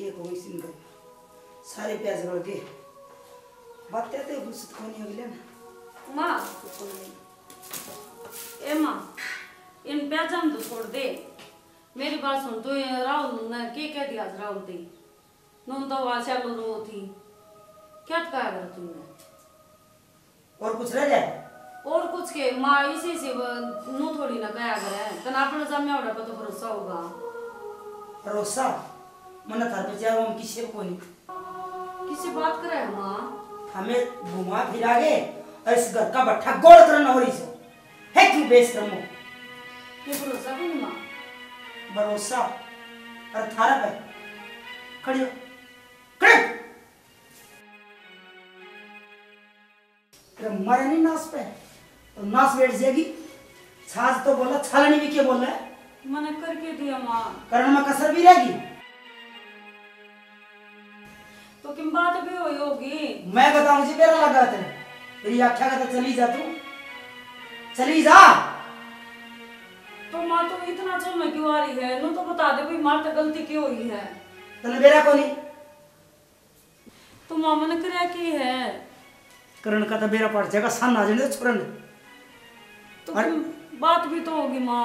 के कोई सिंगर सारे प्याज रोल के बातें तो बुसत कोनी अगले ना माँ ए माँ इन प्याजम तो छोड़ दे मेरी बात सुन तो राहुल ने के कह दिया राहुल थी नून तो वाचा लो थी क्या कहा कर तुमने और कुछ रह जाए और कुछ के माँ इसी से नू थोड़ी ना कहा करे तना अपने जामे उड़ा पर तो भरोसा होगा भरोसा मन थार पे जाओ हम किसी को नहीं किसी बात करे माँ हमें घुमा फिरा के और इस घर का बट्ठा गोल करना हो रही से है क्यों बेस करमो ये भरोसा भी नहीं माँ भरोसा और थारा पे खड़ी हो खड़े तेरा मरे नहीं नाश पे तो नाश बैठ जाएगी छाछ तो बोला छालनी भी क्या बोल रहा है मैंने करके दिया माँ करण में कसर भी रहेगी तो किम बात भी हुई होगी मैं बताऊं जी मेरा लगा तेरे तेरी आख्या का तो चली जा तू चली जा तो माँ तो इतना चल में क्यों आ रही है नू तो बता दे भाई मार तो गलती क्यों हुई है तने मेरा को नहीं तो माँ मैंने क्या की है करण का तो मेरा पड़ जाएगा सन आ जाने छोरन तो बात भी तो होगी माँ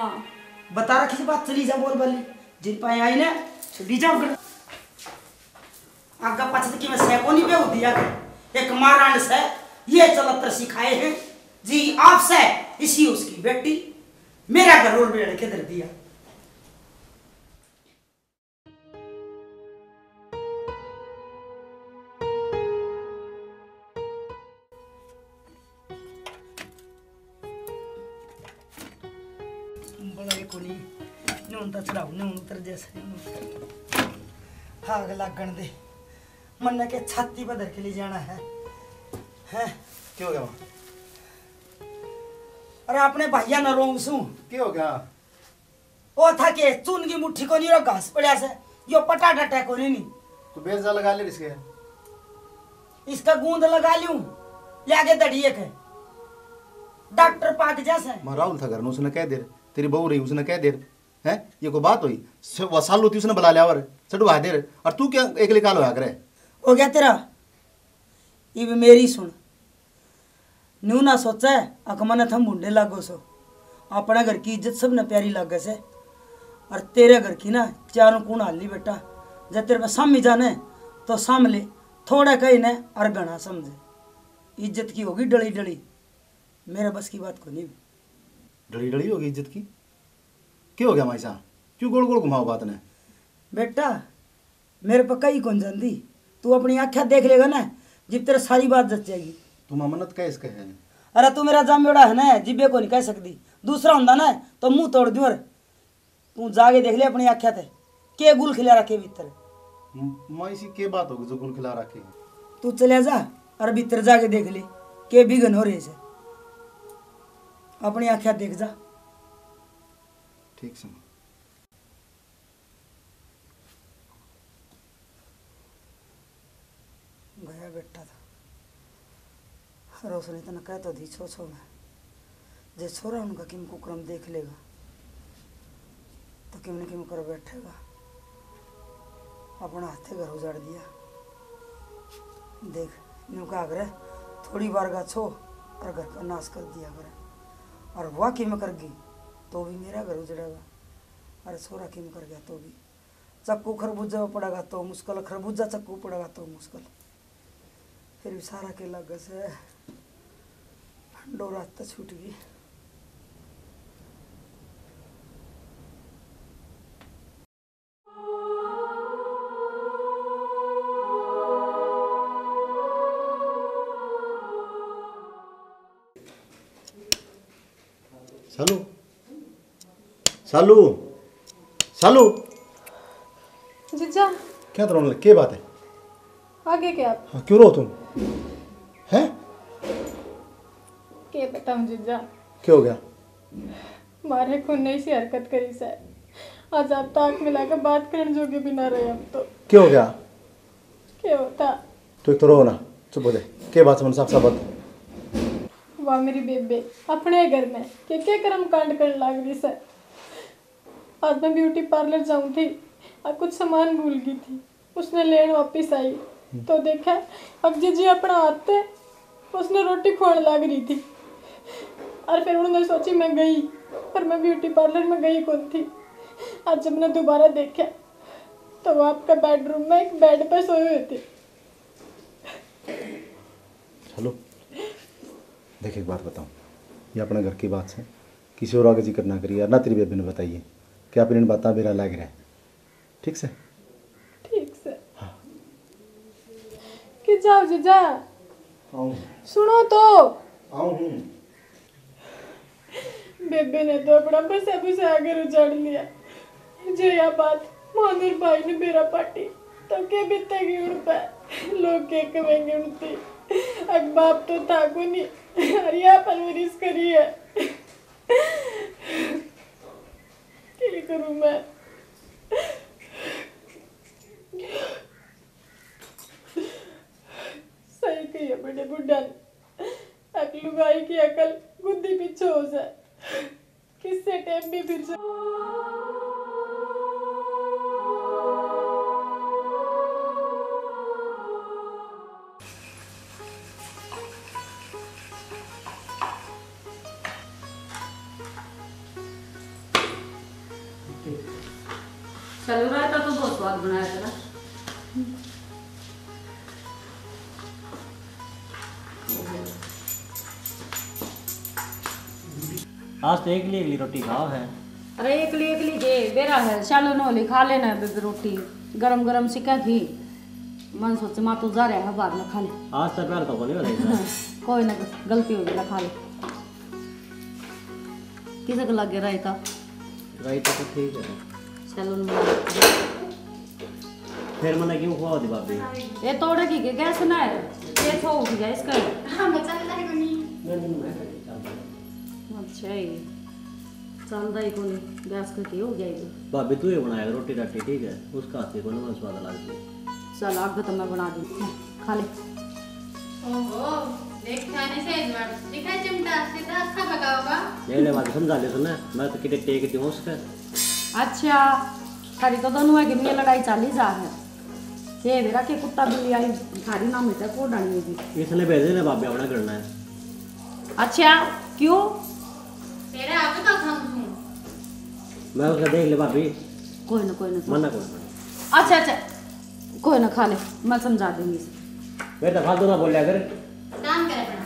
बता रखी बात चली जा बोल बली जिन पाए आई ने चली जाओ कर आगा पछत की मैं सैकोनी पे होती जाके एक मारांड से ये चलत्र सिखाए हैं जी आपसे इसी उसकी बेटी मेरा घर रोड बेड़ के दर दिया बड़ा कोनी नून तो चढ़ाओ नून उतर जैसे आग लागण दे मन के छाती पर धर के ले जाना है क्यों गया अरे अपने भैया न रोऊं सू क्यों गया ओ था के चून की मुट्ठी को नहीं रो घास पड़िया से यो पटा डटा को नहीं तू बेजा लगा ले इसके इसका गूंद लगा लूं ले आगे दड़िए के डॉक्टर पाक जैसे मैं राहुल था घर में उसने कह दे तेरी बहू रही उसने कह दे हैं ये को बात हुई वसाल होती उसने बुला लिया और चढ़वा दे और तू क्या एक निकाल होया करे हो गया तेरा ये भी मेरी सुन न्यू ना सोचा है अकमन थम मुंडे लागो सो अपना घर की इज्जत सब न प्यारी लागे से और तेरे घर की ना चारों कूण हाली बेटा जब तेरे पे सामी जाने तो साम ले थोड़ा कहीं ने और घना समझे इज्जत की होगी डली डली मेरे बस की बात को नहीं डली डली होगी इज्जत की क्यों हो गया माई साहब क्यों गोल गोल घुमाओ बात ने बेटा मेरे पे कई कौन जानती तू अपनी आँखें देख लेगा ना जिब तेरे सारी बात जच जाएगी तुम अमनत कैसे कहे अरे तू मेरा जामेड़ा है ना जिबे को नहीं कह सकती दूसरा होंदा ना तो मुंह तोड़ दूँ तू जाके देख ले अपनी आँखें ते के गुल खिला रखे भीतर माई सी के बात होगी जो गुल खिला रखे तू चले जा और भीतर जाके देख ले के बिगन हो रहे से अपनी आँखें देख जा ठीक से गया बेटा था रोशनी तो न कह तो दी छो छो में जे छोरा उनका किम कुक्रम देख लेगा तो किम न किम कर बैठेगा अपना हाथे घर उजाड़ दिया देख न्यू का करे थोड़ी बार गा छो और घर का नाश कर दिया करे और वह किम कर गई तो भी मेरा घर उजड़ेगा अरे छोरा किम कर गया तो भी चक्कू खरबूजा पड़ेगा तो मुश्किल खरबूजा चक्कू पड़ेगा तो मुश्किल फिर भी सारा के लग से डोरा तो छूट गई सालू सालू सालू जीजा क्या रोने लगे क्या बात है आगे क्या आप हाँ, क्यों रो तुम हैं के बताऊं जीजा क्या हो गया मारे को नई सी हरकत करी से आज आप तो आँख मिलाकर बात करने जोगे भी ना रहे अब तो क्या हो गया क्या होता तो एक तो रो ना चुप हो जाए क्या बात समझ साफ साफ बात वाह मेरी बेबे अपने घर में क्या कर्म कांड करने लग रही से आज मैं ब्यूटी पार्लर जाऊँ थी और कुछ सामान भूल गई थी उसने लेन वापिस आई तो देखा अग्जी जी अपना हाथ थे उसने रोटी खोने लग रही थी। और फिर उन्होंने सोची मैं गई, पर मैं ब्यूटी पार्लर में गई कौन थी। आज जब मैंने दोबारा देखा तो वो आपका बेडरूम में एक बेड पर सोए हुए थे। चलो देख एक बात बताऊँ, ये अपने घर की बात है, किसी और आगे जिक्र ना करिए यार, ना तेरी बेबी ने बताइए कि आप इन बातें मेरा लग रहा है, ठीक से? ठीक से। हाँ। कि जाओ जीजा, सुनो तो। बेबे ने तो अपना बसा बसा आगे उजाड़ लिया। जो यह बात मोहनूर भाई ने मेरा पाटी तो के बीतेगी उन पे, लोग के कमेंगे उनती। अब बाप तो था को नहीं, और यह परवरिश करी है। क्या करूं मैं? सही कही है बड़े बुढ़ा ने, अकल भाई की अकल बुद्धि पीछे हो जाए, किससे टाइम भी फिर से। चलो रायता तो बहुत स्वाद बनाया था ना। आज तो एक ली रोटी खाओ है। अरे एकली जे बेरा है, चलो नोली खा लेना है बेबे रोटी, गरम गरम सिका थी। मन सोचे माँ तू जा रहा है बाद में खा ले। आज तो प्यार तो बोले वाला कोई ना गलती हो गई, खा ले। किसे लगे रायता? रायता तो ठीक है। चलो फिर मैंने क्यों खुआ दी भाभी? ये तोड़े की गैस ना है, ये तो उठ गया इसका। हाँ मैं चल रही बनी। अच्छा ही चलता ही कौन गैस का की हो जाएगी। भाभी तू ही बनाया रोटी राटी, ठीक है? उसका हाथ से को ना स्वाद लगती है। चल आग तो मैं बना दी, खा ले। ओहो देख खाने से इस बार दिखा चिमटा सीधा अच्छा पका होगा। ले ले बात समझा ले सुना, मैं तो कितने टेक दी हूं उसका। अच्छा थारी तो दोनों है कि लड़ाई चाली जा है। ये मेरा के कुत्ता बिल्ली आई थारी नाम है को डाली होगी। इसने भेजे ना भाभी अपना करना है। अच्छा क्यों? तेरा आप का खाऊं हूं मैं उसका देख ले भाभी। कोई ना मना कर। अच्छा कोई ना खा ले, मैं समझा दूंगी इसे। फिर तो फालतू ना बोलिया कर। काम करे अपना।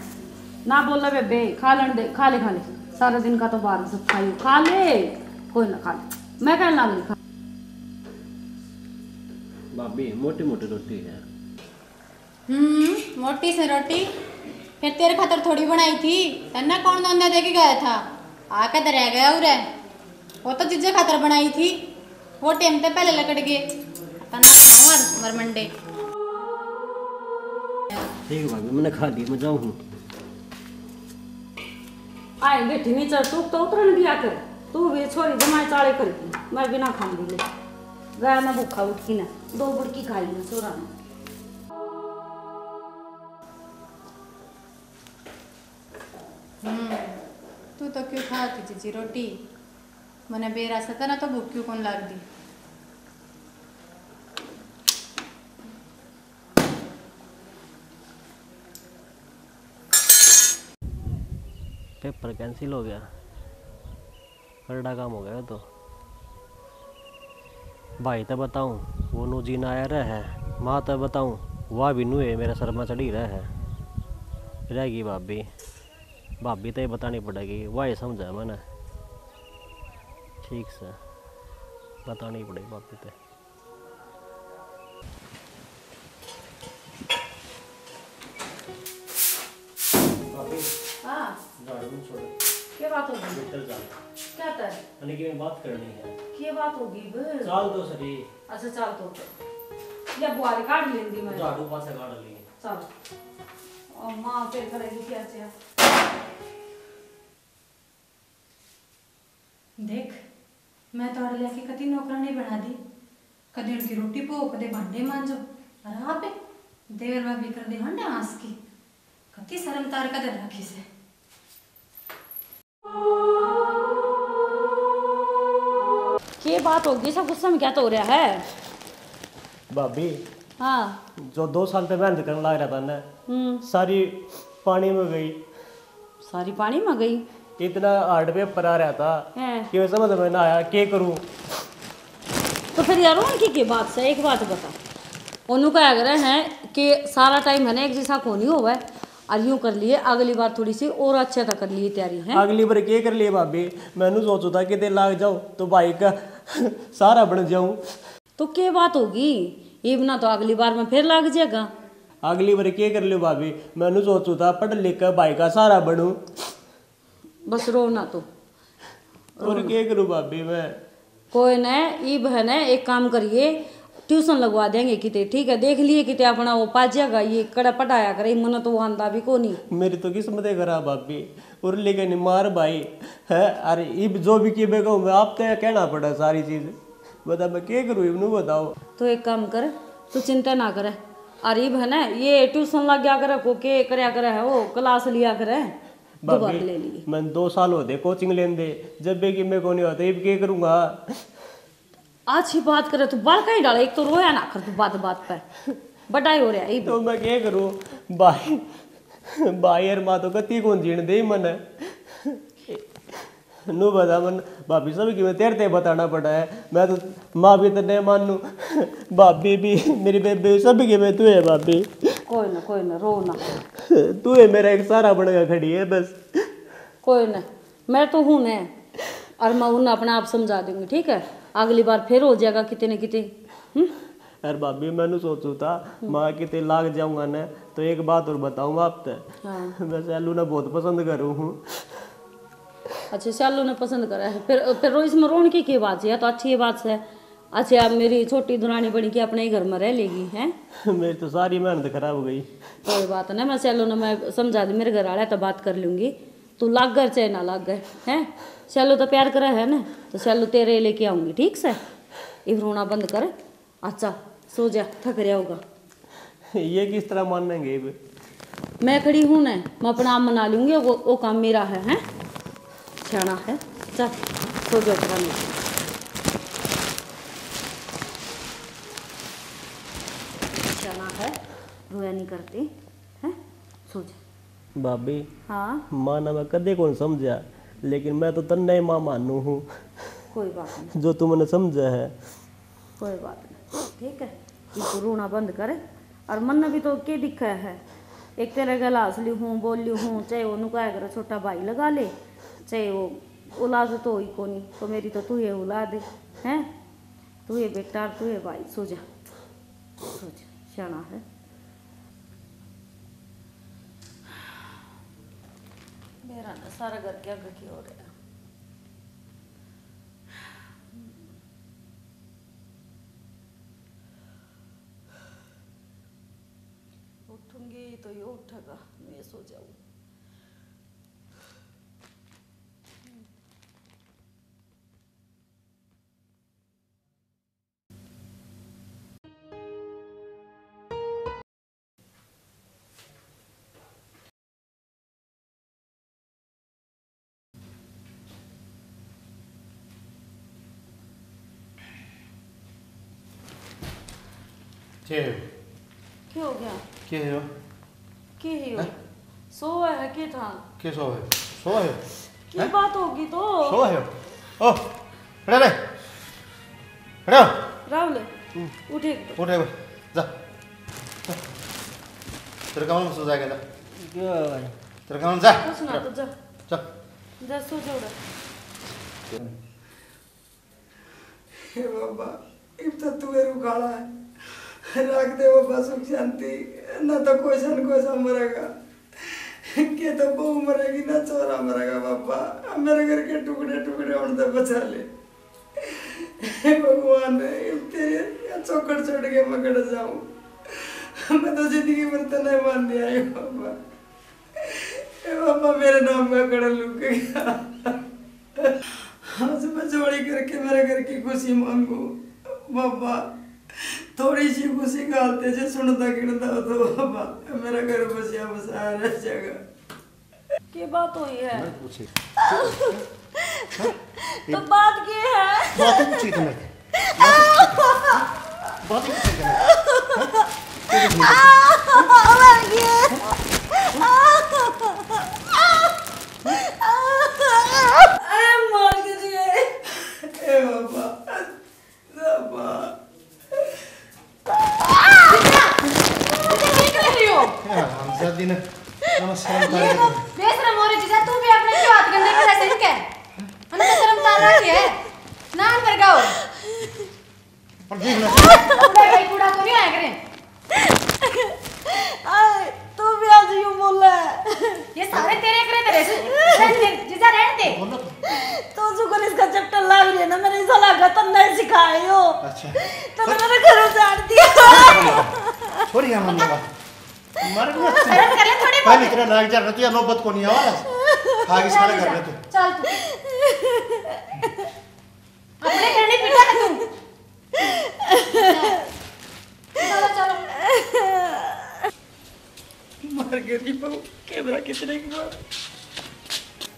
ना बोल रहे बेबे, खा ले खा ले सारा दिन का तो बाहर सब खाई खा ले। कोई ना खा ले, मैं कह ला खा। भाभी मोटी मोटी रोटी है। मोटी सी रोटी फिर तेरे खातर थोड़ी बनाई थी, तन्ना कौन दोंदा दे के गया था? आके तो रह गया उरे, वो तो जिज्जे खातर बनाई थी, वो टाइम ते पहले लकड़ गए तन्ना खाऊं मरमंडे। ठीक है भाभी, मैंने खा ली, मैं जाऊँ। आए बेटी नीचे तू तो उतरन दिया कर, तू भी छोरी जमाई चाले कर, मैं बिना खाऊंगी ले। गया ना भूखा उठ की ना, 2 बुड़की खाई ना छोरा ने। तू तो क्यों खाती जीजी रोटी? मने बेरा सता ना तो भूख क्यों कौन लाग दी? पेपर कैंसिल हो गया, करड़ा काम हो गया। तो भाई तो बताऊं वो नू जीना आया रहा है, माँ तो बताऊं वह भी नू है मेरा सर में चढ़ी रहा है। रहेगी भाभी तो ये बतानी पड़ेगी, वह ही समझा मैंने ठीक से बतानी पड़ेगी भाभी तो। हाँ क्या बात होगी? क्या था? की बात करनी है। क्या बात होगी? चाल तो सही। अच्छा चल तो या बुआरी काट लेंदी मैं। झाड़ू पासे काट ली। चल और माँ फिर करेगी क्या चाहिए? देख मैं तो अड़लिया की कति नौकरानी बना दी, कदे उनकी रोटी पो कदे भांडे मांजो, और आप देवर भाभी कर दे हंडे आंस की, कति शर्म तार कदे राखी से। क्या बात होगी? सब गुस्सा में क्या तो हो रहा है? भाभी हाँ। जो 2 साल पे मेहनत करने लग रहा था ना, सारी पानी में गई। सारी पानी में गई। इतना हार्ड पेपर आ रहा था हैं। कि मैं समझ में ना आया क्या करूं। तो फिर यार उनकी बात से एक बात बता, उन्होंने कहा अगर है कि सारा टाइम है ना एक जैसा को नहीं हुआ है, और यूँ कर लिए अगली बार थोड़ी सी और अच्छे तक कर लिए तैयारी है। अगली बार क्या कर लिए भाभी, मैंने सोचा था कि ते लाग जाओ तो भाई का सारा बन जाऊं। तो क्या बात होगी, ये बना तो अगली बार में फिर लग जाएगा। अगली बार क्या कर लियो भाभी, मैंने सोचा था पढ़ लिख कर भाई का सारा बनूं। बस रो ना तो। और क्या करूं भाभी मैं। कोई न ई बहन है, एक काम करिए ट्यूशन लगवा देंगे किते, ठीक है। देख लिए किते अपना वो पा जाएगा, ये कड़ा पटाया करे मन तो वो आंदा भी को नहीं। मेरी तो किस्मत है खराब भाभी, और लेकिन मार भाई है। अरे इब जो भी की बेगा मैं आप तो कहना पड़ा सारी चीज, बता मैं क्या करूँ इबनू बताओ। तो एक काम कर, तू चिंता ना करे। अरे बहन है ये ट्यूशन लग गया करे को के करया करे है, वो क्लास लिया करे दोबारा ले लिए। मैं 2 साल होते कोचिंग लेने दे, जब भी कि मैं को नहीं होता इब क्या करूँगा। अच्छी बात करे तो बाल कहीं डाले, एक तो रोया ना कर तू बात बात पर बटाई हो रहा है। तो मैं क्या करूँ भाई, भाई और माँ तो कती कौन जीण दे मन नू बता मन भाभी सब की मैं तेरे ते बताना पड़ा है। मैं तो माँ भी तो नहीं मानू, भाभी भी मेरी बेबे सब की मैं तू है भाभी। कोई ना रो ना, तू है मेरा एक सारा बनकर खड़ी है बस। कोई ना, मैं तो हूँ न, और मैं उन्हें अपना आप समझा दूंगी, ठीक है। अगली बार फिर हो जाएगा किते न किते। अरे भाभी मैंने सोचू था माँ किते लाग जाऊंगा ना, तो एक बात और बताऊंगा आप तक। हाँ। मैं सैलू ना बहुत पसंद करूँ हूँ। अच्छा शालू ने पसंद करा है, फिर इसमें रोने की बात है, तो अच्छी बात है। अच्छा अब मेरी छोटी दुरानी बनी के अपने ही घर में रह लेगी हैं। मेरी तो सारी मेहनत खराब हो गई। कोई बात नहीं, मैं सैलू ने मैं समझा दी, मेरे घर आया तो बात कर लूँगी। तू लाग गए चाहे ना लाग गए हैं, सैलू तो प्यार करा है ना, तो सैलू तेरे लेके आऊँगी, ठीक से। इब रोना बंद कर, अच्छा सो जा, थक रहा होगा। ये किस तरह मानेंगे इब? मैं खड़ी हूँ ना, मैं अपना आप मना लूँगी, वो काम मेरा है छाना है। चल सो जाओ कराने, छाना है, रोया नहीं करती है, सो जा। भाभी हाँ माँ ना मैं कदे कौन समझा, लेकिन मैं तो तन्ने ही माँ मानू हूँ। कोई बात नहीं, जो तुमने समझा है। कोई बात नहीं, ठीक है। इसको रोना बंद करे, और मन में भी तो क्या दिखा है, एक तेरे गला हंसली हूँ बोली हूँ, चाहे वो नुकाया कर छोटा भाई लगा ले, चाहे वो औलाद तो ही को नहीं, तो मेरी तो तू है औलाद है, तू है बेटा, तू है भाई। सो जा शाना है। मेरा ना सारा घर क्या घर की हो रहा है। उठूंगी तो ये उठेगा, मैं सो जाऊँ। क्या क्या हो गया? है क्या है? सोया है क्या था? क्या सो है की बात होगी तो सो है ओ खड़ा रे खड़ा राहुल उठे उठ रे जा तेरे कमरे में सो जाएगा जा तेरे कमरे में जा कुछ ना तो जा चल सो जाओ। हे बाबा इब तो तू रुकाला है, रख दे बाबा सुख शांति, ना तो कोई सा मरेगा, के तो बहू मरेगी ना चोरा मरेगा बाबा, अब मेरे घर के टुकड़े टुकड़े उनसे बचा ले। हे भगवान तेरे चौकड़ छोड़ के मैं कड़ जाऊं, मैं तो जिंदगी भर तो नहीं मान दिया है बाबा। हे बाबा मेरे नाम का कड़ लूट गया, आज मैं जोड़ी करके मेरे घर की खुशी मांगू बाबा, थोड़ी सी खुशी गालते से सुनता गिनता हो तो बाबा मेरा घर बसिया बसाया रह जाएगा। की बात हुई है? तो बात की है? बात पूछी तुमने बात ही किससे करें? हमजादी ने नमस्कार बेशरम हो रही जीजा, तू भी अपने क्यों हाथ गंदे कर ऐसे क्या हमने शर्म तार रखी है ना कर गाओ पर देख ना कूड़ा भाई कूड़ा तो नहीं आया करे आए तू भी आज यूं बोल रहा है। ये सारे तेरे करे तेरे से रहने दे जीजा, रहने दे। बोलो तो शुक्र इसका चैप्टर लग रही है ना, मैंने ऐसा लगा तो नहीं सिखाए हो। अच्छा तो मेरे घर उजाड़ दिया। छोड़ी हम मम्मा मर गया शर्म कर ले थोड़ी पहले इतना लाग जा रही है, नौबत को नहीं आवाज आगे सारे घर में तो चल तू अपने घर नहीं पिटा है तू। चलो चलो मर गई बहू, कैमरा कितने की बार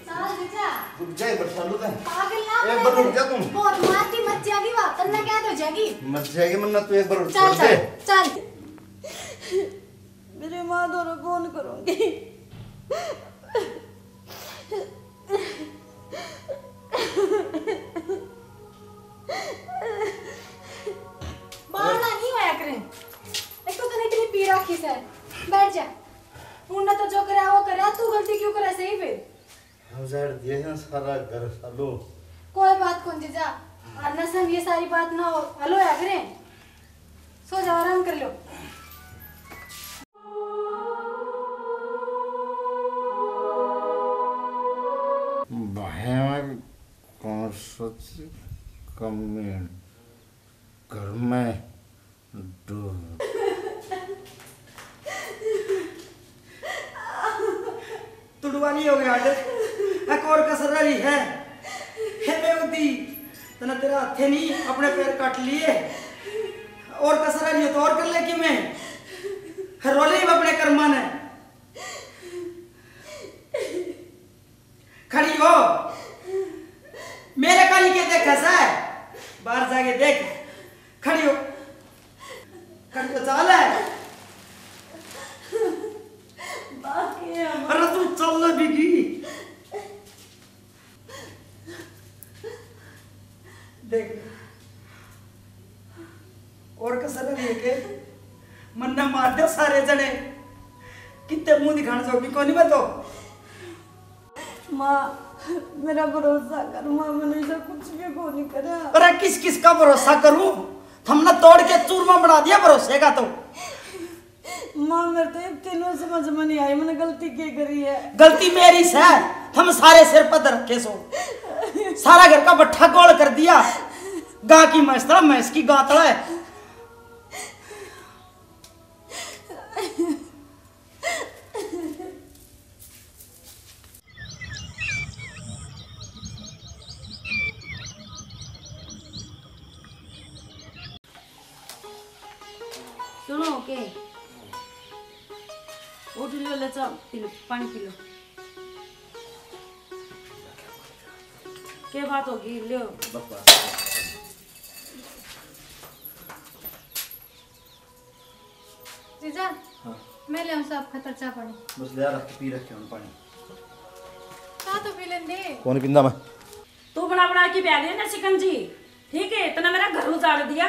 साल जीजा रुक जाए बरसालू दे पागल ना एक बार रुक जा तुम। बहुत मारती मत जाएगी बात तन्ना क्या हो जाएगी। मत जाएगी मन्ना तू एक बार चल छोड़ दे। चल चल मेरे माँ दोनों कौन करूंगी। बाहर नहीं होया करें, एक तो तने इतनी पी रखी से बैठ जा। उन्होंने तो जो करा वो करा, तू गलती क्यों करे सही फिर। हम जाड़ दिए हैं सारा घर सालो। कोई बात कौन जीजा, और न सब ये सारी बात ना हो हलो या करें, सो जाओ आराम कर लो। भयानक कौन सच कमेंट घर में डूब तुड़वाली हो गया एक और कसर रही है हे बेवती तना तेरा हाथे नहीं अपने पैर काट लिए और कसर रही हो तो और कर ले कि मैं रोले ही अपने कर्मा ने खड़ी हो मेरे काली के देख है बाहर जाके देख खड़ी हो चाल है अरे तू चल ले बिगी देख और कसर लेके मन्ना मार दो सारे जने कितने मुंह दिखाने जोगी कौन मैं तो माँ मेरा भरोसा कर माँ, मैंने ऐसा कुछ भी को नहीं करा। अरे किस किस का भरोसा करूं, हमने तोड़ के चूरमा बना दिया भरोसे का। तो माँ मेरे तो एक तीनों समझ में नहीं आई, मैंने गलती क्या करी है। गलती मेरी से हम सारे सिर पर रखे सो सारा घर का बट्ठा गोल कर दिया। गा की मैसड़ा मैस की गातड़ा है। सुनो के उठ लो, ले जाओ पी लो पानी पी लो। क्या बात होगी, ले जीजा हाँ। मैं ले सब खतर चा पानी बस ले रख पी रखे हम पानी का तो पी लेंगे। कौन पिंदा मैं तू बड़ा बड़ा की ब्याह दे ना शिकंजी, ठीक है। इतना मेरा घर उजाड़ दिया,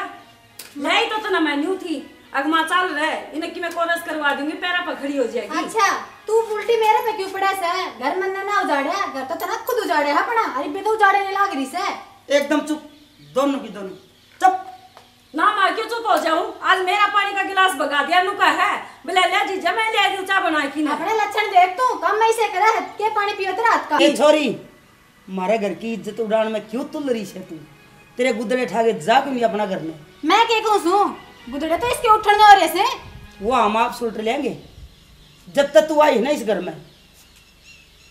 नहीं तो तना मैं न्यू थी अगमा चाल रहे इन्हें कि मैं कोरस करवा दूंगी, पैरा पर खड़ी हो जाएगी। अच्छा तू उल्टी मेरे पे क्यों पड़ा से, घर मन्ना ना उजाड़े, घर तो तना खुद उजाड़े है अपना, अरे बे तो उजाड़े नहीं लाग रही से। एकदम चुप, दोनों की दोनों चुप। ना मैं क्यों चुप हो जाऊं, आज मेरा पानी का गिलास भगा दिया नुका है बोले ले जीजा मैं ले दूं, चाय बना की ना। अपने लक्षण देख तू कम में से करा है के पानी पियो तेरा हाथ का। ये छोरी हमारे घर की इज्जत उड़ान में क्यों तुल रही है तू, तेरे गुदड़े ठाके जा क्यों अपना घर में। मैं के कहूं सू गुदड़े तो इसके उठने और ऐसे वो हम आप सुलट लेंगे जब तक तू आई है ना इस घर में,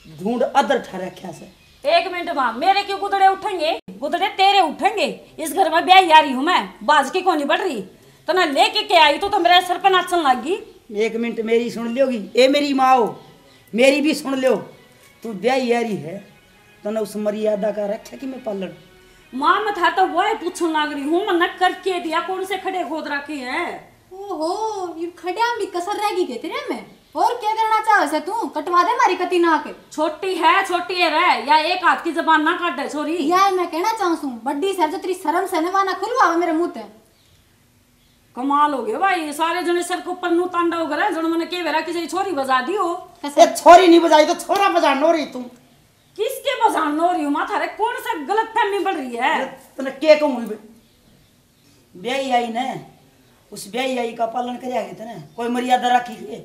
ढूंढ अदर ठा रखा से। एक मिनट माँ, मेरे क्यों गुदड़े उठेंगे, गुदड़े तेरे उठेंगे। इस घर में ब्याह यारी हूँ मैं, बाज की कौन बढ़ रही तो ना लेके के आई तो मेरे सर पर नाचन लगी। एक मिनट मेरी सुन लोगी, ए मेरी माँ हो मेरी भी सुन लो। तू ब्याह यारी है तो ना उस मर्यादा का रक्षा कि मैं पालन माँ मैं था तो वो पूछने लग रही हूँ, मैं करके दिया कौन से खड़े खोद रखे हैं। ओहो ये खड़िया भी कसर रहेगी के तेरे में। और क्या करना चाहे से तू? कटवा दे मारी कती नाक। छोटी है रे, या एक हाथ की जबान ना काट दे छोरी। यार मैं कहना चाहूँ बड्डी सर जो तेरी शर्म से नवाना खुलवा मेरे मुंह ते। कमाल हो गया भाई, सारे जने सर को पन्नू तांडव करे जन मैंने के वेरा किसी छोरी बजा दी हो। ए छोरी नहीं बजाई तो छोरा बजा नोरी तू। किसके बजान हो रही हूँ माथा रे, कौन सा गलत फहमी बढ़ रही है? तने के कहूं ब्याही आई ने, उस ब्याही आई का पालन करया के तने कोई मर्यादा रखी के?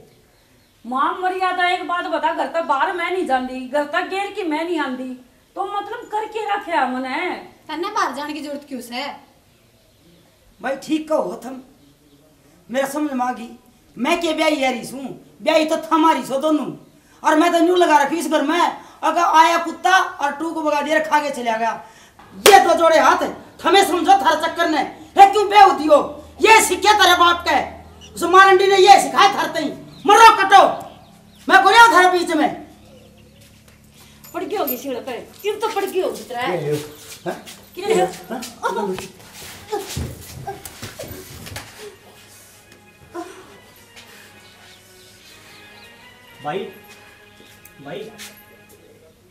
मां मर्यादा एक बात बता, घर तक बाहर मैं नहीं जाती, घर तक गेर की मैं नहीं आंदी, तो मतलब करके रखे मने। तन्ने बाहर जाने की जरूरत क्यों है? भाई ठीक कहो तुम, मेरा समझ में आ गई। मैं के ब्याही आ रही हूँ, ब्याही तो हमारी सो दोनों, और मैं तो न्यू लगा रखी इस घर में। अगर आया कुत्ता और टू को भगा दिया खा के चला गया, ये तो जोड़े हाथ हमें समझो थार चक्कर ने है क्यों बे होती हो? ये सीखे तेरे बाप के, उस मारंडी ने ये सिखाया थारते ही मरो कटो, मैं बोलिया थारे बीच में पड़ गई होगी सीढ़ पे, क्यों तो पड़ गई होगी तेरा भाई भाई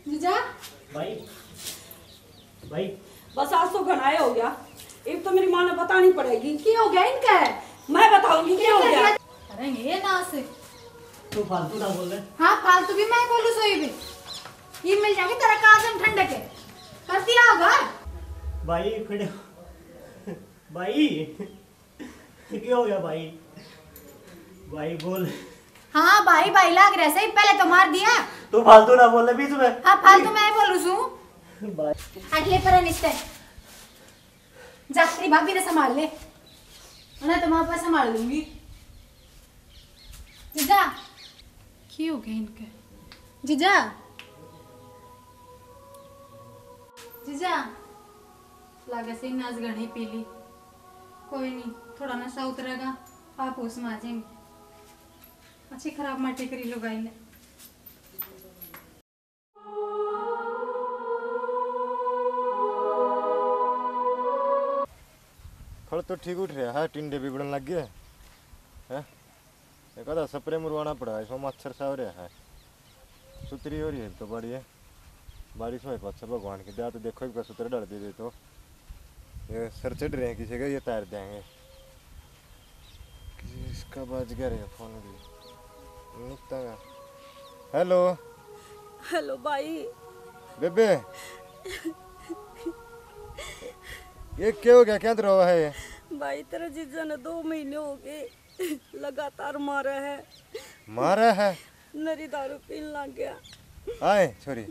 जीजा भाई भाई बस आज तो घनाए हो गया, एक तो मेरी माँ ने बतानी पड़ेगी। क्या हो गया इनका? मैं बताऊंगी क्या हो गया। अरे ये ना से तू फालतू ना बोल रहे। हाँ फालतू भी मैं बोलूँ सोई भी ये मिल जाएगी तेरा काजम ठंडे के कर दिया होगा। भाई फिर भाई क्या हो गया भाई? भाई बोल। हाँ भाई भाई लाग रहा सही, पहले तो मार दिया। तू फालतू ना बोल रहे बीच में। हाँ फालतू मैं बोलूँ सू भाई अगले पर निश्चय जा तेरी भाभी ने संभाल ले, मैं तो वहां पर संभाल लूंगी। जीजा क्या हो गया इनके? जीजा जीजा लगा से नाच गणी पी ली, कोई नहीं थोड़ा नशा उतरेगा आप होश में आ जाएंगे। अच्छी खराब माटी करी लो गाई ने। फल तो ठीक उठ रहा है, टिंडे भी बढ़ने लग गए हैं। एक आधा स्प्रे मुरवाना पड़ा है, इसमें मच्छर सा हो रहा है, सुतरी हो रही है तो बड़ी है। बारिश हो अच्छा भगवान की दया, तो देखो एक बार सुतरे डाल दे तो ये सर चढ़ रहे हैं किसी का, ये तैर देंगे। इसका बज गया रे फोन भी निकता है। हेलो हेलो भाई। बेबे ये क्या हो गया, क्या रहा है ये? भाई तेरा जीजा ने 2 महीने हो गए लगातार मारा है, नरी दारू पीने लग गया। आए छोरी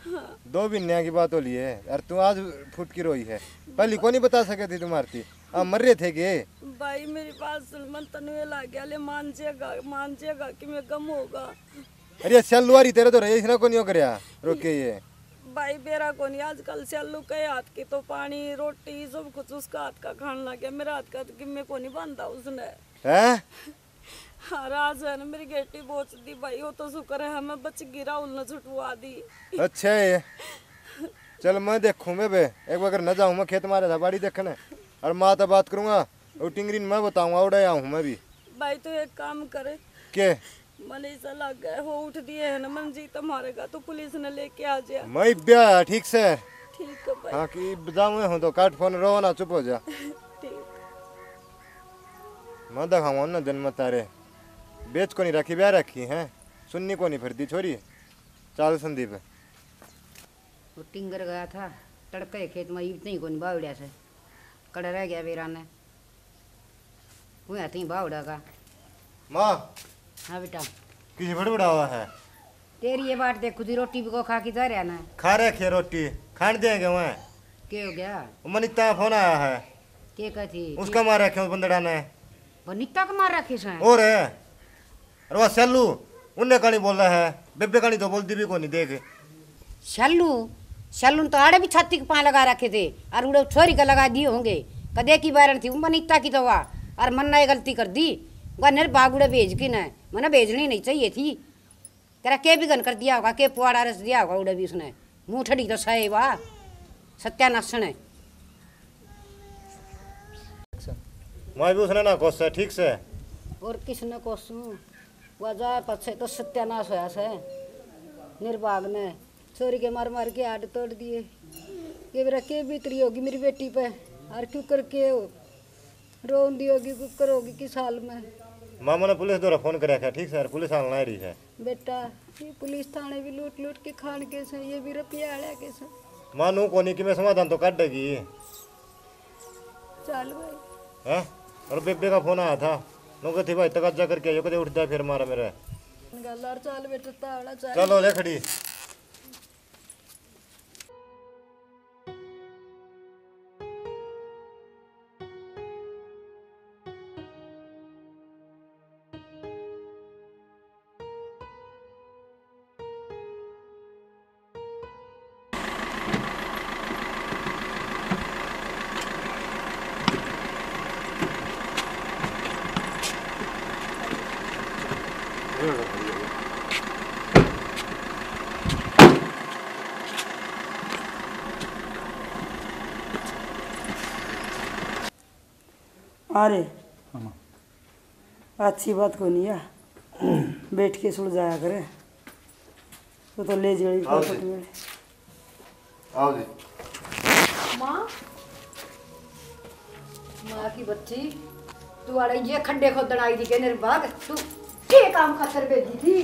हाँ। 2 महीने की बात हो ली है यार, तू आज फुट की रोई है, पहले को नहीं बता सके थी तुम्हारी मर रहे थे के? भाई मेरी बात सुन, मन तनुए ला गया ले मान जाएगा कि मैं कम होगा। अरे सलवारी तेरे तो रही ना को नहीं हो गया रोके ये भाई बेरा को नहीं, आजकल सैलू के हाथ की तो पानी रोटी सब कुछ उसका हाथ का खाने लग गया, मेरा हाथ का तो गिम्मे को नहीं बांधा उसने। हैं? हाँ राज है ना मेरी गेटी बोच दी भाई, वो तो शुक्र है मैं बच गिरा उलने छुटवा दी। अच्छा है, चल मैं देखूं बे एक बार न जाऊं मैं खेत मारे था बाड़ी देखने, और माँ तो बात करूंगा और टिंगरी मैं बताऊंगा उड़ा आऊँ मैं भी। भाई तो एक काम करे के मैंने ऐसा लग गया वो उठ दिए है ना मन जी मारेगा तो पुलिस ने लेके आ जाए। मैं ब्याह ठीक से ठीक है भाई। हाँ कि बजाऊँ हूँ तो काट फोन रो ना चुप हो जा। ठीक मैं दिखाऊँ ना जन्म तारे बेच को नहीं रखी ब्याह रखी हैं, सुननी को नहीं फिरती छोरी। चाल संदीप वो टिंगर गया था तड़के खेत में इतने ही को नहीं बावड़िया से कड़ा रह गया बेरा ने वो आती बावड़ा का। माँ हाँ बेटा किसी बड़बड़ा हुआ है तेरी ये बात देख खुद ही रोटी भी को खा के जा रहा ना। खा रखे रोटी खान देंगे वहाँ। क्या हो गया? मनिता फोन आया है क्या कहती उसका मार रखे बंदड़ा ने। वो नित्ता का मार रखे से और है अरे वह सेलू उन्हें कहानी बोल रहा है, बेबे कहानी तो बोलती भी को नहीं देख। शल्लू तो आड़े भी छाती के पाँव लगा रखे थे और उड़े छोरी का लगा दिए होंगे, कदे की बारण थी वो नित्ता की तो वाह और मन ने गलती कर दी वह निर बागुड़े भेज की न मैंने भेजनी नहीं चाहिए थी। करा के भी गन कर दिया होगा, के पुआड़ा रस दिया होगा उड़े भी उसने मुँह ठड़ी तो सहे वाह सत्यानाशन है। मैं भी उसने ना कोस है ठीक से। और किसने कोसू वजह पछे तो सत्यानाश होया से निर्भाग ने चोरी के मार मार के हाथ तोड़ दिए। ये मेरा के बीतरी होगी मेरी बेटी पे और क्यों करके रोन दी होगी कुकर होगी किस हाल में। मामा ने पुलिस द्वारा फोन कर रखा ठीक से, पुलिस आना रही है। बेटा ये पुलिस थाने भी लूट लूट के खान के से ये भी रुपया आया के से मानू कोनी कि मैं समाधान तो काट देगी। चल भाई हैं और बेबे का फोन आया था, नो कहती भाई तकज्जा करके आयो, कदे उठता फिर मारा मेरा। गल्लार चल बेटा तावड़ा चल। चलो ले खड़ी। अरे अच्छी बात को नहीं है, बैठ के सुलझाया करे तो ले जाए मिले। आओ जी। माँ माँ की बच्ची तू अड़े ये खड्डे खोदन आई थी के निर्भाग तू के काम खातर भेजी थी।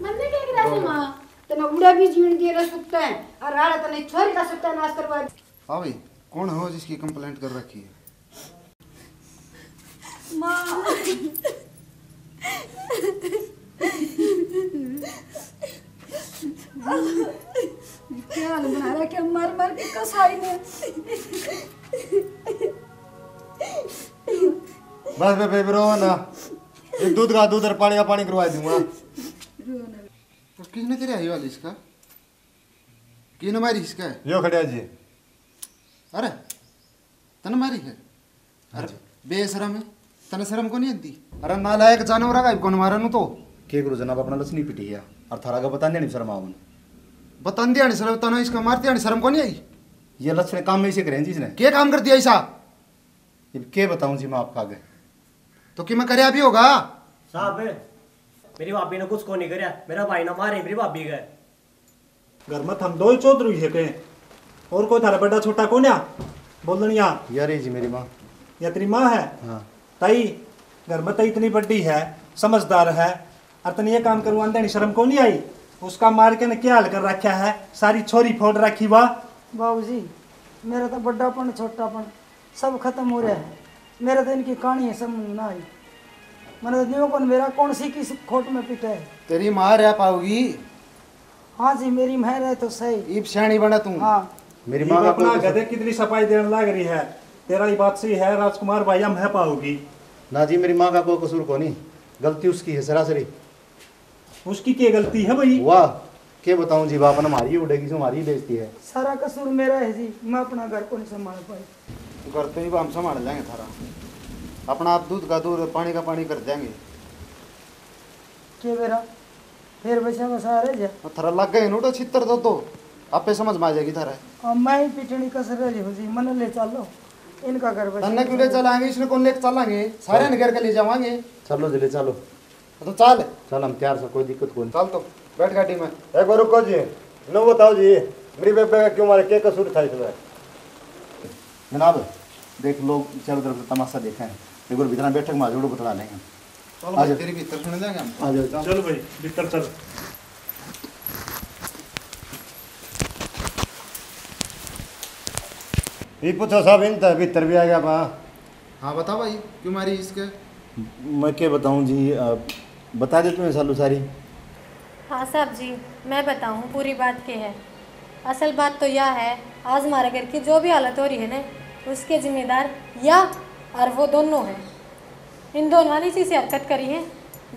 मंदिर के गिरा थी माँ तना उड़ा भी जीवन दिए रह सकते हैं और राड़ा तने छोरी का सकता नाश करवा। हाँ भाई कौन हो जिसकी कंप्लेंट कर रखी है? माँ क्या हाल बना रहा क्या मार मार के कसाई ने। बस बेबे रो ना, एक दूध का दूध और पानी का पानी करवा दूंगा। तो किसने तेरे आई वाली इसका किन मारी इसका है? यो खड़िया जी। अरे तन मारी है? अरे बेशरम है, तने शर्म को नहीं आती? अरे नालायक जानवर का कौन मारा नु तो के गुरु जनाब अपना लसनी पिटी है और थारा का बता नहीं शर्मा उन बता दिया नहीं शर्म तना इसका मारती है शर्म को नहीं आई? ये लक्षण काम में इसे करें जी इसने क्या काम कर दिया ऐसा? ये के बताऊं जी मैं आपका आगे तो कि मैं करे भी होगा साहब मेरी भाभी ने कुछ को नहीं करया, मेरा भाई ना मारे मेरी भाभी गए घर में हम दो ही चौधरी है के और कोई थारा बड़ा छोटा कौन है बोलनिया? यार ये जी मेरी माँ या तेरी माँ है? हाँ ताई घर में तो इतनी बड़ी है समझदार है और तने ये काम करवाने देनी शर्म को नहीं आई? उसका मार के ने क्या हाल कर रखा है, सारी छोरी फोड़ रखी। वाह बाबूजी मेरा तो बड्डापन छोटापन सब खत्म हो रहा है, मेरा तो इनकी कहानी है समझ ना आई। मैंने तो नहीं कौन मेरा कौन सी किस खोट में पिटा है। तेरी माँ रह पाओगी? हाँ जी मेरी माँ रहे तो सही। ईब श्याणी बना तू। हाँ मेरी माँ का अपना गधे कितनी सफाई देने लग रही है, तेरा ही बात सही है राजकुमार भाई, हम है पाओगी ना जी। मेरी माँ का कोई कसूर को नहीं, गलती उसकी है सरासरी। उसकी क्या गलती है भाई? वाह के बताऊं जी, बाप ने हमारी उड़ेगी जो हमारी बेइज्जती है। सारा कसूर मेरा है जी, मैं अपना घर को नहीं संभाल पाई। घर तो ही हम संभाल लेंगे थारा, अपना आप दूध का दूध पानी का पानी कर देंगे। के मेरा फिर बचा बसा रहे जा थारा लग गए नोटो छितर दो आपे समझ में आ जाएगी थारा। अब मैं ही पिटनी कसर रही हूँ जी, मन ले चलो इनका घर बचा। तन्ने क्यों ले चलाएंगे, इसने कौन लेके चलाएंगे? सारे ने घर के ले जावांगे। चलो जल्दी चलो। तो चल चल हम तैयार से, कोई दिक्कत कोई चल तो बैठ गाड़ी में। एक बार रुको जी, नो बताओ जी मेरी बेबे का क्यों मारे, क्या कसूर था इसमें? जनाब देख लोग चारों तरफ से तमाशा देखा है, एक बार भीतर बैठक में जोड़ो बता लेंगे। चलो भाई तेरी भीतर सुन लेंगे हम। आ जाओ चल भाई भीतर चल। ये पूछो साहब इन तो भीतर भी आ गया बा। हाँ बता भाई क्यों मारी इसके? मैं क्या बताऊं जी, बता दे तुम्हें सालू सारी। हाँ साहब जी मैं बताऊँ पूरी बात क्या है। असल बात तो यह है, आज हमारे घर की जो भी हालत हो रही है ना, उसके जिम्मेदार या और वो दोनों हैं। इन दोनों वाली चीज़ हरकत करी है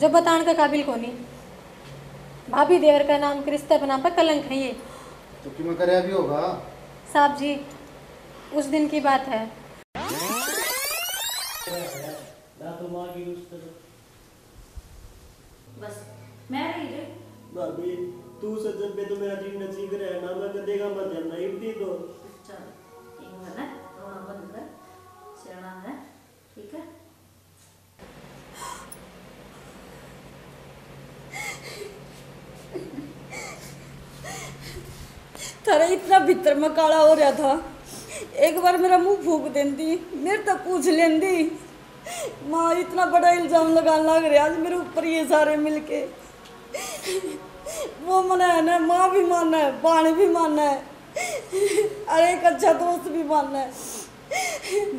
जो बताने का काबिल को नहीं। भाभी देवर का नाम रिश्ते बना पर कलंक है ये। तो क्यों मैं करे भी होगा? साहब जी उस दिन की बात है। बस मैं रही रे भाभी तू सजन पे तो मेरा जीव नसीब रहे ना, मैं कदेगा मत जानना इब्दी को। चल एक मिनट रोना बंद कर, सियाना है अरे इतना भीतर में काला हो रहा था, एक बार मेरा मुंह फूक देती, मेरे तक पूछ लेंदी। माँ इतना बड़ा इल्जाम लगाने लग रहा आज मेरे ऊपर ये सारे मिलके। वो मना है ना, माँ भी मानना है, पानी भी मानना है, अरे एक अच्छा दोस्त भी मानना है।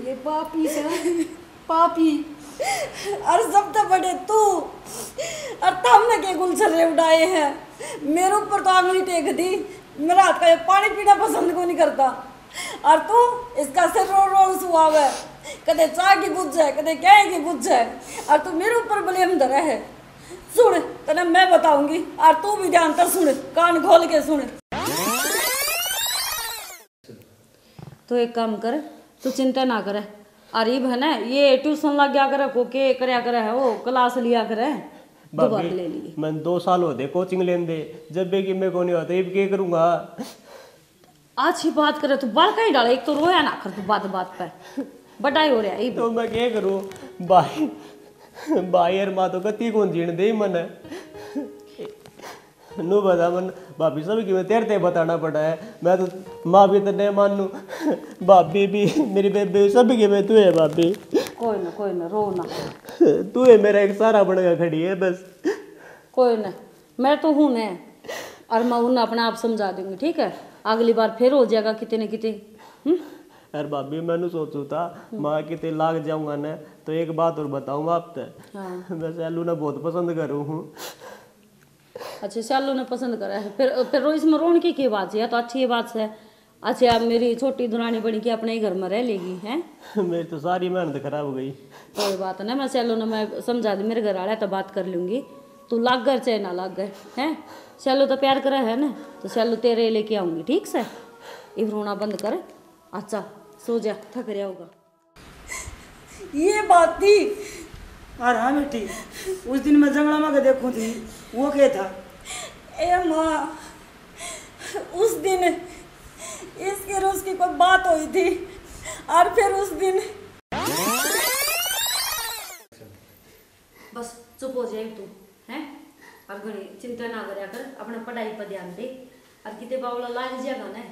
ये पापी से पापी। और सब तो बड़े तू, और तुमने के गुलछर्रे उड़ाए हैं, मेरे ऊपर तो आंगली टेक दी। मेरा हाथ का पानी पीना पसंद को नहीं करता, और तू इसका सिर रोल रोल सुहाव है, कदे चाय की बुझ है, कदे क्या की बुझ है, और तू मेरे ऊपर ब्लेम धरा है। सुन तेने मैं बताऊंगी, और तू भी ध्यान से सुन, कान खोल के सुन। तो एक काम कर, तू चिंता ना करे, अरीब है ना ये ट्यूशन लग गया करे, को के करया करे है, वो क्लास लिया करे, दोबारा ले लिए। मैं 2 साल हो दे कोचिंग लेने दे, जब भी कि मैं को नहीं होता ये क्या करूँगा। अच्छी बात करे तू बाल कहीं डाले, एक तो रोया ना कर तू बात बात पे, बटाई हो रहा है। तो मैं क्या करूँ भाई, भाई यार माँ तो कती कौन जीण दे मन नु बता मन भाभी सब कि मैं तेरे ते बताना पड़ा है। मैं तो माँ भी तो नहीं मानू, भाभी भी मेरी बेबे सब कि मैं तू है भाभी। कोई ना रो ना, तू है मेरा एक सारा बनकर खड़ी है बस। कोई ना, मैं तो हूँ न, और मैं उन्हें अपना आप समझा दूंगी, ठीक है। अगली बार फिर हो जाएगा कितने न कितने। अरे भाभी मैंने सोचू था माँ कितने लाग जाऊंगा ना, तो एक बात और बताऊंगा आप तक। हाँ। मैं सैलू ने बहुत पसंद करूँ हूँ। अच्छा सैलू ने पसंद करा है, फिर इसमें रोने की बात है, तो अच्छी बात है। अच्छा अब मेरी छोटी दुरानी बनी के अपने ही घर में रह लेगी हैं। मेरी तो सारी मेहनत खराब हो गई। कोई बात नहीं, मैं सैलू ने मैं समझा दी, मेरे घर आया तो बात कर लूँगी। तू लाग गए चाहे ना लाग गए हैं, सैलू तो प्यार करा है ना, तो सैलू तेरे लेके आऊँगी, ठीक से। इब रोना बंद कर, अच्छा सो जा, थक रहा होगा। ये बात थी। और हाँ बेटी, उस दिन मैं जंगला में देखूँ थी, वो क्या था? ए माँ, उस दिन इसके रोज की कोई बात हुई थी, और फिर उस दिन बस चुप हो जाए तू हैं, और घड़ी चिंता ना करया कर, अपने पढ़ाई पर ध्यान दे, और कितने बावला लाग जाएगा ना,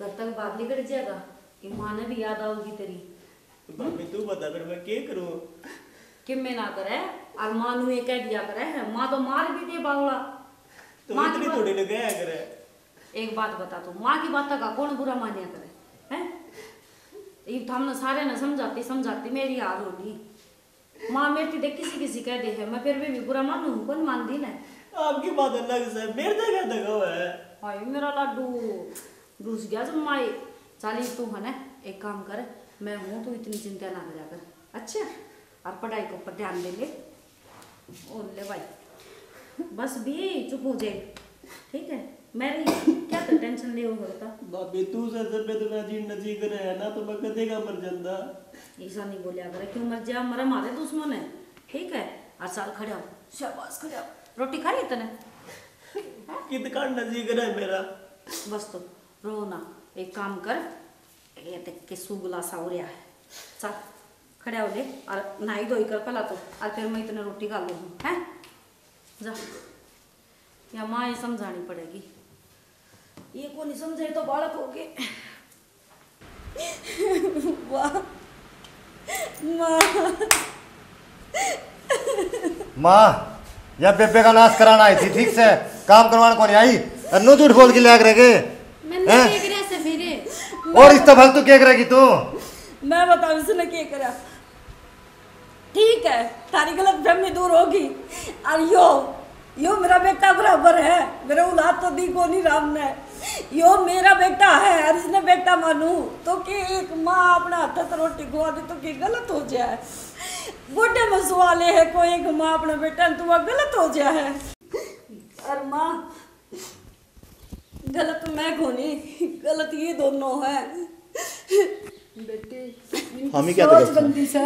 घर तक बात निकल जाएगा, माँ ने भी याद आओगी तेरी। भाभी तू बता फिर मैं क्या करूँ? कि मैं ना करे, और माँ नु ये कह दिया करे है, माँ तो मार भी दे बावला। तो इतनी थोड़ी न गया करे। एक बात बता तू, माँ की बात का कौन बुरा मानिया करे हैं? ये हमने सारे ने समझाती मेरी हार होगी। माँ मेरी देख किसी कह दे है, मैं फिर भी बुरा मानू, कौन मान दी ना। आपकी बात अलग से, मेरे तक क्या दगा हुआ है? हाय मेरा लाडू घुस गया जब माई। चाली तू है ना, एक काम कर, मैं हूँ तो इतनी चिंता ना करा कर, अच्छा। और पढ़ाई के ऊपर ध्यान दे ले, और ले भाई बस भी चुप हो जाए, ठीक है। मेरी क्या तो टेंशन ले होता भाभी तू से जब तो मैं जीना जी करे है ना, तो मैं कदे का मर जाता। ऐसा नहीं बोलिया करे, क्यों मर जा, मरा मारे दुश्मन है, ठीक है। और साल खड़े हो, शाबाश खड़े हो, रोटी खा ली तने? कित काटना जी करे मेरा। बस तो रो ना, एक काम कर, ये देख के सुगला सा हो रहा है, चल खड़े हो ले, और नहाई धोई कर पहला तो, और फिर मैं इतने रोटी खा लूँ हैं, जा। या माँ ये समझानी पड़ेगी, ये को नहीं समझे तो बालक हो गए। वाह माँ, या बेबे का नाश कराना आई थी, ठीक से काम करवाने को नहीं आई, नो झूठ बोल के लिया करेगी। और इस तफल तू क्या करेगी तू? मैं बताऊं इसने क्या करा, ठीक है तारी गलत फहमी दूर होगी, और यो मेरा बेटा बराबर है, मेरे औलाद तो दी को नहीं राम ने, यो मेरा बेटा है, और इसने बेटा मानू तो कि एक माँ अपना हाथ से रोटी खुआ दे तो कि गलत हो जाए। गोटे में सवाल है, कोई एक माँ अपना बेटा तो वह गलत हो जाए, और माँ गलत मैं को नहीं, गलत ये दोनों है। बेटी हम ही क्या सोच बंदी से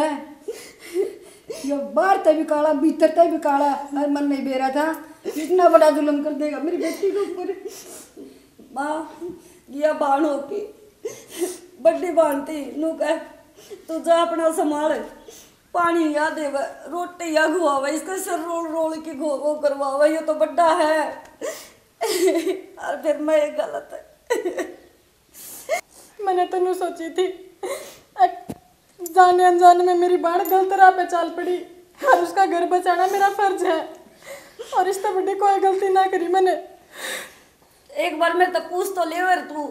ये बाहर तभी काला भीतर तभी काला, और मन नहीं बेरा था, इतना बड़ा जुल्म कर देगा मेरी बेटी के ऊपर। माँ यह बाण होगी, बड़ी बाण थी, नू कह तू जा अपना संभाल, पानी या देव, रोटी या खुआवा, इसका सिर रोल रोल के वो करवावा, ये तो बड़ा है। और फिर मैं गलत मैंने तो नहीं सोची थी जाने अनजाने में मेरी बाढ़ गलत राह पे चाल पड़ी और उसका घर बचाना मेरा फर्ज है और इससे बड़ी कोई गलती ना करी मैंने। एक बार मेरे तक पूछ तो ले वर तू।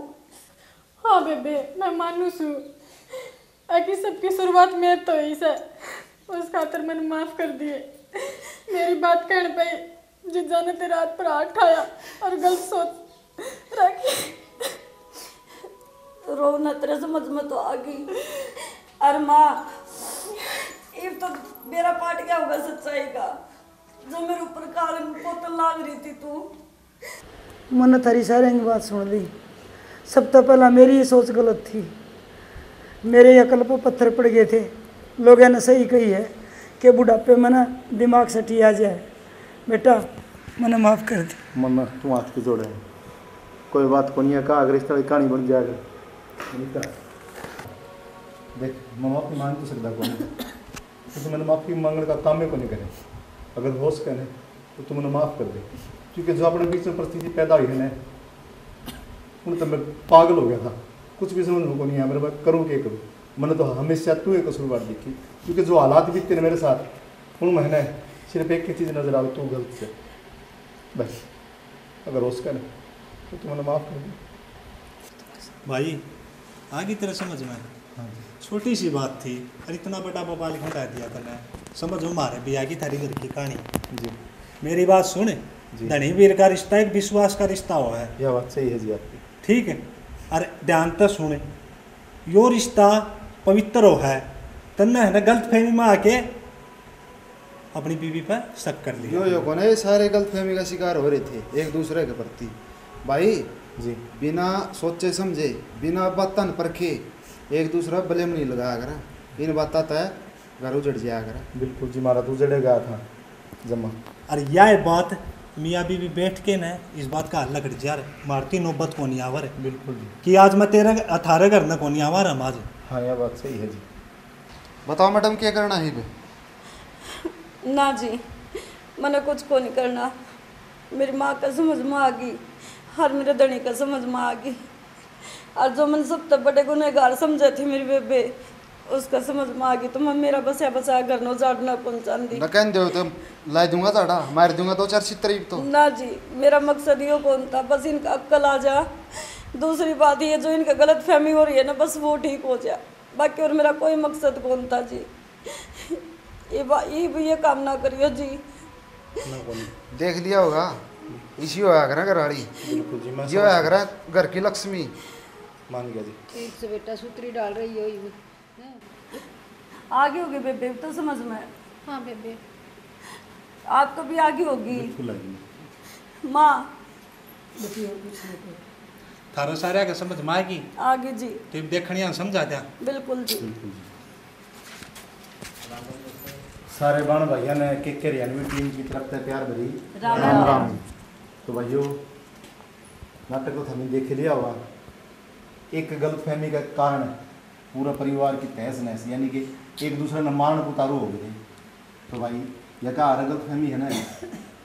हाँ बेबे मैं मानू सू कि सबकी शुरुआत मेरे तो ही से उस खातर मैंने माफ कर दिए। मेरी बात कहने पे जिज्जा ने तेरे हाथ पर हाथ उठाया और गलत सोच रखी। रोना तेरे समझ में तो आ गई। अरे माँ ये तो मेरा पार्ट क्या होगा सच्चाई का जो मेरे ऊपर काले बोतल लाग रही थी तू। मैंने थारी सारे की बात सुन ली। सब तो पहला मेरी ही सोच गलत थी। मेरे अकल पर पत्थर पड़ गए थे। लोगों ने सही कही है कि बुढ़ापे में ना दिमाग सटी आ जाए। बेटा मैंने माफ़ कर दी। मम्मा तू हाथ की जोड़े कोई बात को नहीं है कहा अगर इस तरह की कहानी बन जाएगा देख मम्मा अपनी मांग तो सकता कौन तो मैंने माफ़ी मांगने का काम ही को नहीं करे। अगर हो सके ना तो तू मैंने माफ़ कर दे क्योंकि जो अपने बीच में परिस्थिति पैदा हुई है ना उन तो मैं पागल हो गया था। कुछ भी समझ को नहीं आया मेरे बात करूँ क्या करूँ। मैंने तो हमेशा तू एक कसूरवार देखी क्योंकि जो हालात बीतते मेरे साथ उन महीने सिर्फ एक ही चीज़ नजर आवे तू गलत से बस। अगर हो सके ना तो तू मैंने माफ़ कर दे भाई आगे तेरे समझ में छोटी सी बात थी और इतना बड़ा बवाल घटा दिया तने। समझ हमारे भी आगे थारी घर की कहानी जी। मेरी बात सुन धनी वीर का रिश्ता एक विश्वास का रिश्ता हुआ है। यह बात सही है जी आपकी। ठीक है अरे ध्यान तो सुन यो रिश्ता पवित्र हो है तन्ने है ना गलत फहमी में आके अपनी बीवी पर शक कर लिया। यो कौन है सारे गलतफहमी का शिकार हो रहे थे एक दूसरे के प्रति। भाई जी बिना सोचे समझे बिना बातन परखे एक दूसरा ब्लेम नहीं लगाया करा। इन बात तय घर उजड़ जाया करा। बिल्कुल जी मारा तू जड़े गया था जमा। अरे यह बात मियाँ बीवी बैठ के न इस बात का हल कर जा रहे मारती नौबत को नहीं आवर है। बिल्कुल जी कि आज मैं तेरा 18 घर न को नहीं आवर हम आज। हाँ यह बात सही है जी। बताओ मैडम क्या करना है बे? ना जी मैंने कुछ को नहीं करना। मेरी माँ का समझ में आ गई और मेरे धनी का समझ में आ गई और जो मैंने सबसे बड़े गुनहगार समझे थे मेरी बेबे उसका समझ में आ गई। तो मैं मेरा बसा बसा घर नो जाड़ना कौन चाहती ना कह दो तो ला दूंगा ताड़ा मार दूंगा 2-4 चित्तरीब तो। ना जी मेरा मकसद यो कौन था बस इनका अक्ल आ जा। दूसरी बात ये जो इनका गलत फहमी हो रही है ना बस वो ठीक हो जाए बाकी और मेरा कोई मकसद कौन था जी। ये काम ना करियो जी। देख लिया होगा इसी होया करा घराड़ी। बिल्कुल जी मैं जी होया करा घर की लक्ष्मी। मान गया जी। ठीक से बेटा सूत्री डाल रही हो ये। आगे होगी बेबे तो समझ में। हाँ बेबे आपको भी आगे होगी बिल्कुल आएगी। माँ थारा सारे का समझ में आएगी आगे जी। तो देखनिया समझा दिया। बिल्कुल जी सारे बाण भैया ने के रियानवी टीम की तरफ से प्यार भरी राम राम राम। तो भाइयों नाटक तो हमें देख लिया होगा। एक गलतफहमी का कारण पूरा परिवार की तहस नहस यानी कि एक दूसरे न मारण उतारू हो गए। तो भाई यह का गलतफहमी है ना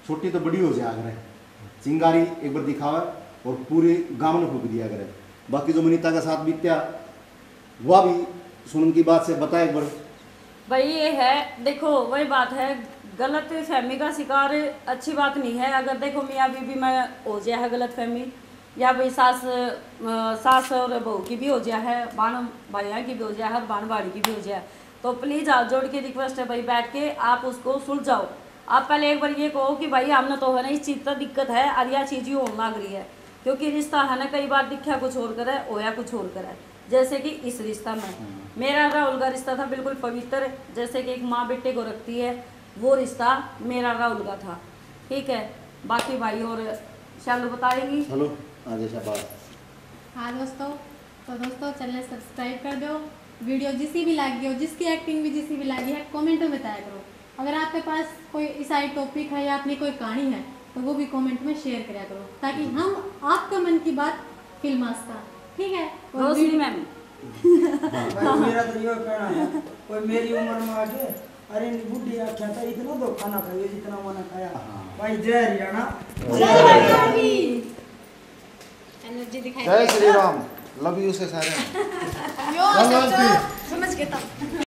छोटी तो बड़ी हो जाए अगर चिंगारी एक बार दिखावा और पूरे गांव ने फूक दिया करे। बाकी जो मनीता का साथ बीत्या वह भी सुन की बात से बताया एक बार। भाई ये है देखो वही बात है गलत फहमी का शिकार अच्छी बात नहीं है। अगर देखो मियाँ बीवी में हो जाए है गलत फहमी या भाई सास और बहू की भी हो जाए है बाण भाइया की भी हो जाए है बाण बाड़ी की भी हो जाए तो प्लीज़ हाथ जोड़ के रिक्वेस्ट है भाई बैठ के आप उसको सुलझाओ। आप पहले एक बार ये कहो कि भाई हमने तो है ना इस चीज़ का दिक्कत है और यह चीज़ ही होने लग रही है क्योंकि रिश्ता है ना कई बार दिखा कुछ और करे होया कुछ और करे। जैसे कि इस रिश्ता में मेरा राहुल का रिश्ता था बिल्कुल पवित्र जैसे कि एक माँ बेटे को रखती है वो रिश्ता मेरा राहुल का था। ठीक है बाकी भाई और शालू बताएंगी। हेलो आज ऐसा बात। हाँ दोस्तों तो दोस्तों चैनल सब्सक्राइब कर दो। वीडियो जिसी भी लगी हो जिसकी एक्टिंग भी जिसी भी लगी है कमेंट में बताया करो। अगर आपके पास कोई ऐसा टॉपिक है या अपनी कोई कहानी है तो वो भी कमेंट में शेयर करा करो ताकि हम आपका मन की बात फिल्म सका। ठीक है रोशनी मैम मेरा तो ये कहना है कोई मेरी उम्र में आके अरे बुढ़ी आख्या था इतना दो खाना खाइए जितना मैंने खाया। भाई जय हरियाणा। चैनल जी दिखाई जय श्री राम, लव यू से सारे। यो समझ के तब